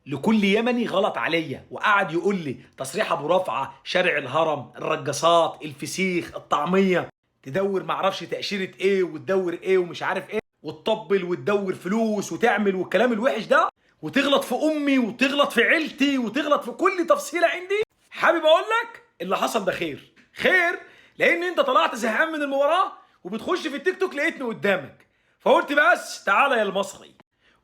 لكل يمني غلط عليا وقعد يقول لي تصريح ابو رفعه، شارع الهرم، الرجاصات، الفسيخ، الطعميه، تدور معرفش تاشيره ايه وتدور ايه ومش عارف ايه وتطبل وتدور فلوس وتعمل والكلام الوحش ده، وتغلط في امي وتغلط في عيلتي وتغلط في كل تفصيله عندي. حابب اقول لك اللي حصل ده خير خير، لان انت طلعت زهقان من المباراه وبتخش في التيك توك لقيتني قدامك، فقلت بس تعالى يا المصري،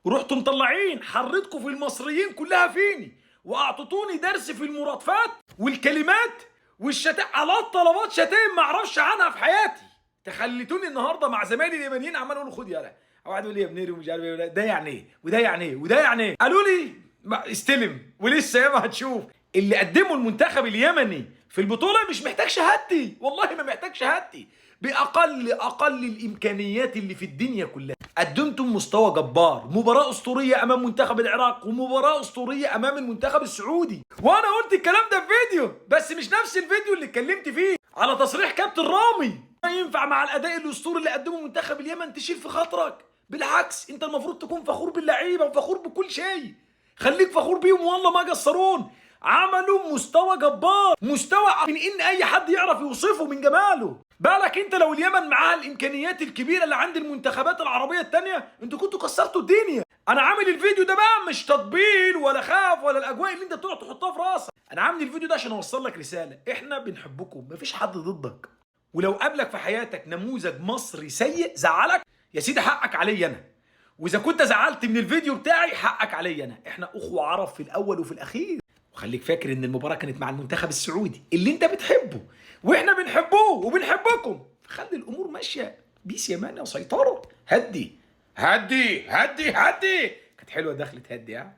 ورحتوا مطلعين حرتكم في المصريين كلها فيني، واعطتوني درس في المرادفات والكلمات والشتائم على طلبات شتائم ما اعرفش عنها في حياتي. تخليتوني النهارده مع زمايلي اليمنيين عمال اقول خد يالا، واحد يقول لي يا ابنيري ومش عارف ايه، ده يعني ايه وده يعني ايه وده يعني ايه، قالوا لي استلم ولسه ياما هتشوف. اللي قدمه المنتخب اليمني في البطوله مش محتاج شهادتي، والله ما محتاج شهادتي، باقل الامكانيات اللي في الدنيا كلها قدمتم مستوى جبار، مباراه اسطوريه امام منتخب العراق ومباراه اسطوريه امام المنتخب السعودي. وانا قلت الكلام ده في فيديو، بس مش نفس الفيديو اللي اتكلمت فيه على تصريح كابتن رامي. ما ينفع مع الاداء الاسطوري اللي قدمه منتخب اليمن تشيل في خاطرك، بالعكس انت المفروض تكون فخور باللعيبه وفخور بكل شيء، خليك فخور بيهم والله ما قصرون، عملوا مستوى جبار، مستوى من ان اي حد يعرف يوصفه من جماله. بالك انت لو اليمن معاها الامكانيات الكبيره اللي عند المنتخبات العربيه الثانيه انتوا كنتوا كسرتوا الدنيا. انا عامل الفيديو ده بقى مش تطبيل ولا خاف ولا الاجواء اللي انت بتقعد تحطها في راسك، انا عامل الفيديو ده عشان اوصل لك رساله، احنا بنحبكم، مفيش حد ضدك، ولو قابلك في حياتك نموذج مصري سيء زعلك يا سيدي حقك عليا انا، واذا كنت زعلت من الفيديو بتاعي حقك عليا انا، احنا اخوه عرب في الاول وفي الاخير. وخليك فاكر ان المباراه كانت مع المنتخب السعودي اللي انت بتحبه واحنا بنحبوه وبنحبكم، فخلي الامور ماشيه بيس يا مان وسيطره. هدي هدي هدي هدي، كانت حلوه دخلت هدي ها.